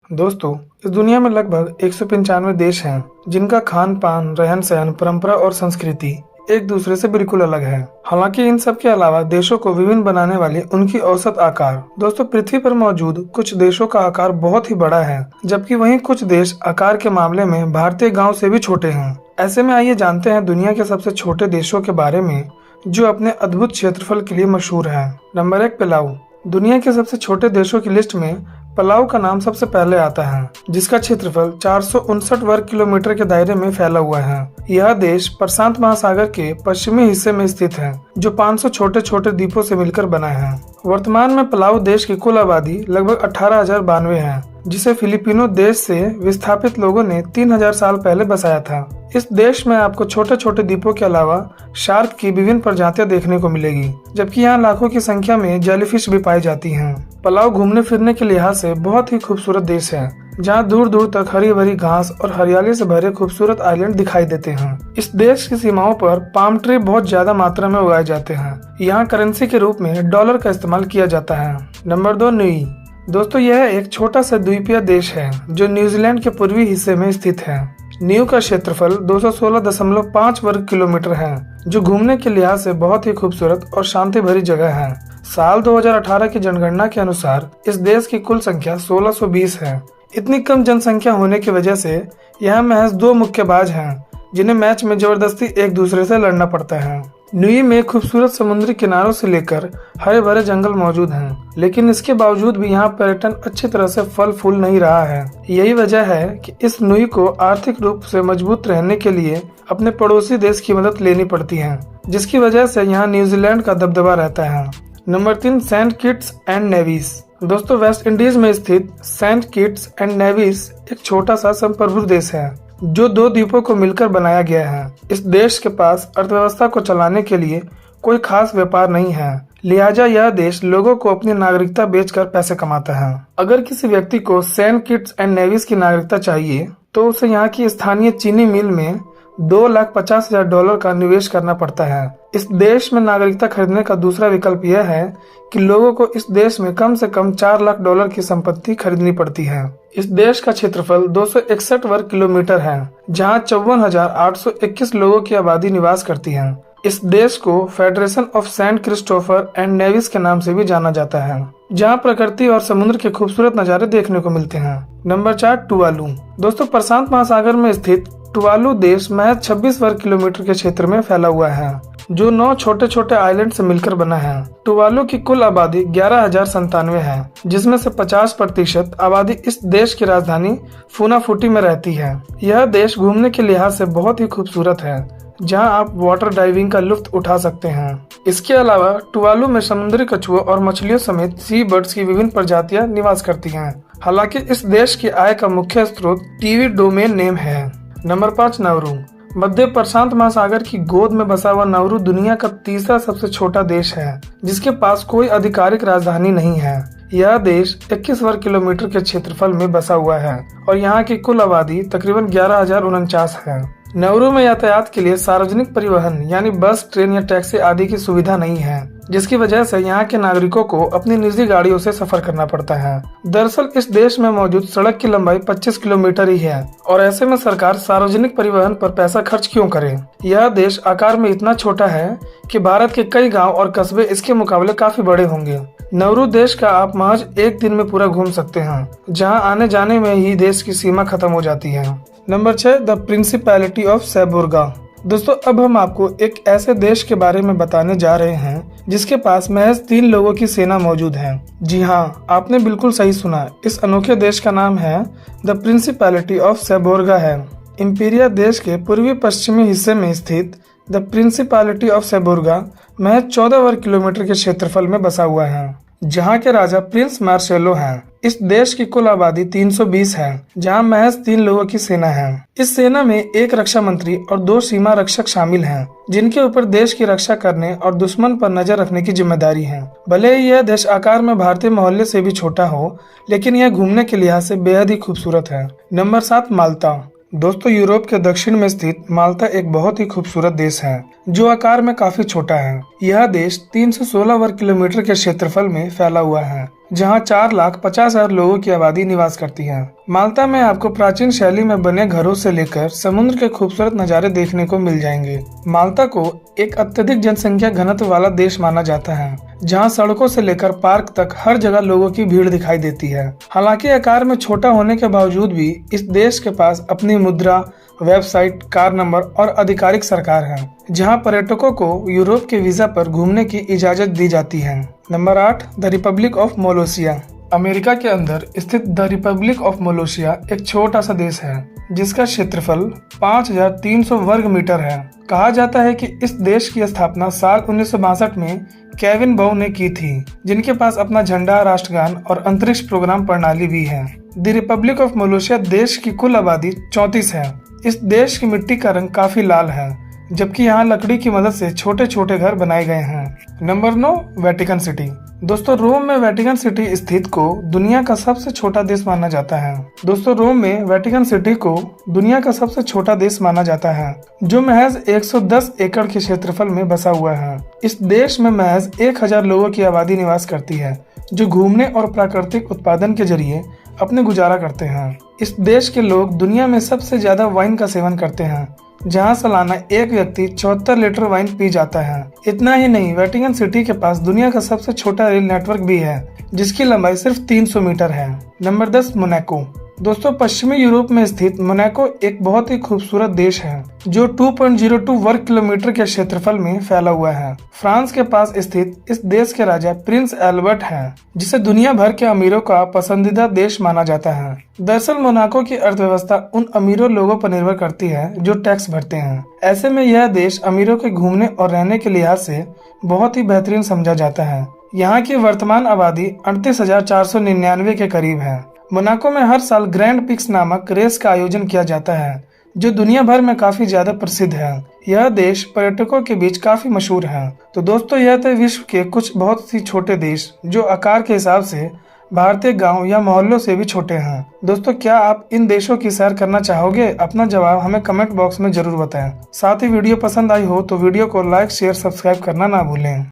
दोस्तों, इस दुनिया में लगभग 195 देश हैं जिनका खान पान, रहन सहन, परंपरा और संस्कृति एक दूसरे से बिल्कुल अलग है। हालांकि इन सब के अलावा देशों को विभिन्न बनाने वाली उनकी औसत आकार। दोस्तों, पृथ्वी पर मौजूद कुछ देशों का आकार बहुत ही बड़ा है, जबकि वहीं कुछ देश आकार के मामले में भारतीय गांव से भी छोटे हैं। ऐसे में आइए जानते हैं दुनिया के सबसे छोटे देशों के बारे में जो अपने अद्भुत क्षेत्रफल के लिए मशहूर है। Number 1, Palau. दुनिया के सबसे छोटे देशों की लिस्ट में पलाऊ का नाम सबसे पहले आता है, जिसका क्षेत्रफल 459 वर्ग किलोमीटर के दायरे में फैला हुआ है। यह देश प्रशांत महासागर के पश्चिमी हिस्से में स्थित है, जो 500 छोटे छोटे द्वीपों से मिलकर बना है। वर्तमान में पलाऊ देश की कुल आबादी लगभग 18,092 है, जिसे फिलिपिनो देश से विस्थापित लोगों ने 3000 साल पहले बसाया था। इस देश में आपको छोटे छोटे द्वीपों के अलावा शार्क की विभिन्न प्रजातियां देखने को मिलेगी, जबकि यहाँ लाखों की संख्या में जेलीफिश भी पाई जाती हैं। पलाऊ घूमने फिरने के लिहाज से बहुत ही खूबसूरत देश है, जहाँ दूर दूर तक हरी भरी घास और हरियाली से भरे खूबसूरत आइलैंड दिखाई देते हैं। इस देश की सीमाओं पर पाम ट्री बहुत ज्यादा मात्रा में उगाए जाते हैं। यहाँ करेंसी के रूप में डॉलर का इस्तेमाल किया जाता है। नंबर 2, नुई। दोस्तों, यह एक छोटा सा द्वीपीय देश है जो न्यूजीलैंड के पूर्वी हिस्से में स्थित है। न्यू का क्षेत्रफल 216.5 वर्ग किलोमीटर है, जो घूमने के लिहाज से बहुत ही खूबसूरत और शांति भरी जगह है। साल 2018 की जनगणना के अनुसार इस देश की कुल संख्या 1620 है। इतनी कम जनसंख्या होने की वजह से यहाँ महज 2 मुक्केबाज हैं, जिन्हें मैच में जबरदस्ती एक दूसरे से लड़ना पड़ता है। न्यूई में खूबसूरत समुद्री किनारों से लेकर हरे भरे जंगल मौजूद हैं, लेकिन इसके बावजूद भी यहाँ पर्यटन अच्छी तरह से फल फूल नहीं रहा है। यही वजह है कि इस न्यूई को आर्थिक रूप से मजबूत रहने के लिए अपने पड़ोसी देश की मदद लेनी पड़ती है, जिसकी वजह से यहाँ न्यूजीलैंड का दबदबा रहता है। Number 3, Saint Kitts and Nevis. दोस्तों, वेस्ट इंडीज में स्थित सेंट किट्स एंड नेविस एक छोटा सा संप्रभु देश है जो 2 द्वीपों को मिलकर बनाया गया है। इस देश के पास अर्थव्यवस्था को चलाने के लिए कोई खास व्यापार नहीं है, लिहाजा यह देश लोगों को अपनी नागरिकता बेचकर पैसे कमाता है। अगर किसी व्यक्ति को सेंट किट्स एंड नेविस की नागरिकता चाहिए तो उसे यहाँ की स्थानीय चीनी मिल में $250,000 का निवेश करना पड़ता है। इस देश में नागरिकता खरीदने का दूसरा विकल्प यह है कि लोगों को इस देश में कम से कम $4 लाख की संपत्ति खरीदनी पड़ती है। इस देश का क्षेत्रफल 261 वर्ग किलोमीटर है, जहां 54,821 लोगों की आबादी निवास करती है। इस देश को federation of Saint Christopher and Nevis के नाम से भी जाना जाता है, जहां प्रकृति और समुद्र के खूबसूरत नज़ारे देखने को मिलते हैं। नंबर 4, टुवालू। दोस्तों, प्रशांत महासागर में स्थित टुवालू देश महज 26 वर्ग किलोमीटर के क्षेत्र में फैला हुआ है, जो 9 छोटे छोटे आइलैंड से मिलकर बना है। टुवालू की कुल आबादी 11,097 है, जिसमें से 50% आबादी इस देश की राजधानी फूनाफुटी में रहती है। यह देश घूमने के लिहाज से बहुत ही खूबसूरत है, जहां आप वाटर डाइविंग का लुत्फ उठा सकते हैं। इसके अलावा टुवालू में समुद्री कछुओं और मछलियों समेत सी बर्ड्स की विभिन्न प्रजातियां निवास करती हैं। हालांकि इस देश की आय का मुख्य स्रोत टीवी डोमेन नेम है। Number 5, Nauru. मध्य प्रशांत महासागर की गोद में बसा हुआ नाउरू दुनिया का तीसरा सबसे छोटा देश है, जिसके पास कोई आधिकारिक राजधानी नहीं है। यह देश 21 वर्ग किलोमीटर के क्षेत्रफल में बसा हुआ है और यहाँ की कुल आबादी तकरीबन 11,049 है। नाउरू में यातायात के लिए सार्वजनिक परिवहन यानी बस, ट्रेन या टैक्सी आदि की सुविधा नहीं है, जिसकी वजह से यहाँ के नागरिकों को अपनी निजी गाड़ियों से सफर करना पड़ता है। दरअसल इस देश में मौजूद सड़क की लंबाई 25 किलोमीटर ही है और ऐसे में सरकार सार्वजनिक परिवहन पर पैसा खर्च क्यों करे। यह देश आकार में इतना छोटा है कि भारत के कई गाँव और कस्बे इसके मुकाबले काफी बड़े होंगे। नाउरू देश का आप महज एक दिन में पूरा घूम सकते हैं, जहाँ आने जाने में ही देश की सीमा खत्म हो जाती है। Number 6, the principality of Seborga. दोस्तों, अब हम आपको एक ऐसे देश के बारे में बताने जा रहे हैं जिसके पास महज 3 लोगों की सेना मौजूद है। जी हाँ, आपने बिल्कुल सही सुना। इस अनोखे देश का नाम है द प्रिंसिपैलिटी ऑफ सेबुर्गा है। इम्पीरिया देश के पूर्वी पश्चिमी हिस्से में स्थित द प्रिंसिपैलिटी ऑफ सेबुर्गा महज 14 वर्ग किलोमीटर के क्षेत्रफल में बसा हुआ है, जहाँ के राजा प्रिंस मार्सेलो हैं। इस देश की कुल आबादी 320 है, जहाँ महज 3 लोगों की सेना है। इस सेना में 1 रक्षा मंत्री और 2 सीमा रक्षक शामिल हैं, जिनके ऊपर देश की रक्षा करने और दुश्मन पर नजर रखने की जिम्मेदारी है। भले ही यह देश आकार में भारतीय मोहल्ले से भी छोटा हो, लेकिन यह घूमने के लिहाज से बेहद ही खूबसूरत है। नंबर 7, माल्टा। दोस्तों, यूरोप के दक्षिण में स्थित माल्टा एक बहुत ही खूबसूरत देश है, जो आकार में काफी छोटा है। यह देश 316 वर्ग किलोमीटर के क्षेत्रफल में फैला हुआ है, जहां 4,50,000 लोगों की आबादी निवास करती है। माल्टा में आपको प्राचीन शैली में बने घरों से लेकर समुद्र के खूबसूरत नज़ारे देखने को मिल जाएंगे। माल्टा को एक अत्यधिक जनसंख्या घनत्व वाला देश माना जाता है, जहां सड़कों से लेकर पार्क तक हर जगह लोगों की भीड़ दिखाई देती है। हालांकि आकार में छोटा होने के बावजूद भी इस देश के पास अपनी मुद्रा, वेबसाइट, कार नंबर और आधिकारिक सरकार है, जहां पर्यटकों को यूरोप के वीजा पर घूमने की इजाजत दी जाती है। Number 8, the republic of Molossia. America के अंदर स्थित द रिपब्लिक ऑफ मोलोसिया एक छोटा सा देश है, जिसका क्षेत्रफल 5,300 वर्ग मीटर है। कहा जाता है कि इस देश की स्थापना साल 1962 में केविन बाउ ने की थी, जिनके पास अपना झंडा, राष्ट्रगान और अंतरिक्ष प्रोग्राम प्रणाली भी है। द रिपब्लिक ऑफ मोलोसिया देश की कुल आबादी 34 है। इस देश की मिट्टी का रंग काफी लाल है, जबकि यहाँ लकड़ी की मदद से छोटे छोटे घर बनाए गए हैं। Number 9, Vatican city. दोस्तों, रोम में वेटिकन सिटी स्थित को दुनिया का सबसे छोटा देश माना जाता है। दोस्तों, रोम में वेटिकन सिटी को दुनिया का सबसे छोटा देश माना जाता है, जो महज 110 एकड़ के क्षेत्रफल में बसा हुआ है। इस देश में महज 1,000 लोगों की आबादी निवास करती है, जो घूमने और प्राकृतिक उत्पादन के जरिए अपने गुजारा करते हैं। इस देश के लोग दुनिया में सबसे ज्यादा वाइन का सेवन करते हैं, जहां सालाना एक व्यक्ति 74 लीटर वाइन पी जाता है। इतना ही नहीं, वेटिकन सिटी के पास दुनिया का सबसे छोटा रेल नेटवर्क भी है, जिसकी लंबाई सिर्फ 300 मीटर है। Number 10, Monaco. दोस्तों, पश्चिमी यूरोप में स्थित मोनाको एक बहुत ही खूबसूरत देश है, जो 2.02 वर्ग किलोमीटर के क्षेत्रफल में फैला हुआ है। फ्रांस के पास स्थित इस देश के राजा प्रिंस एल्बर्ट हैं, जिसे दुनिया भर के अमीरों का पसंदीदा देश माना जाता है। दरअसल मोनाको की अर्थव्यवस्था उन अमीरों लोगों पर निर्भर करती है जो टैक्स भरते हैं। ऐसे में यह देश अमीरों के घूमने और रहने के लिहाज से बहुत ही बेहतरीन समझा जाता है। यहाँ की वर्तमान आबादी 38,499 के करीब है। मोनाको में हर साल ग्रैंड पिक्स नामक रेस का आयोजन किया जाता है, जो दुनिया भर में काफी ज्यादा प्रसिद्ध है। यह देश पर्यटकों के बीच काफी मशहूर है। तो दोस्तों, यह थे विश्व के कुछ बहुत सी छोटे देश, जो आकार के हिसाब से भारतीय गांव या मोहल्लों से भी छोटे हैं। दोस्तों, क्या आप इन देशों की सैर करना चाहोगे? अपना जवाब हमें कमेंट बॉक्स में जरूर बताएं। साथ ही वीडियो पसंद आई हो तो वीडियो को लाइक, शेयर, सब्सक्राइब करना ना भूलें।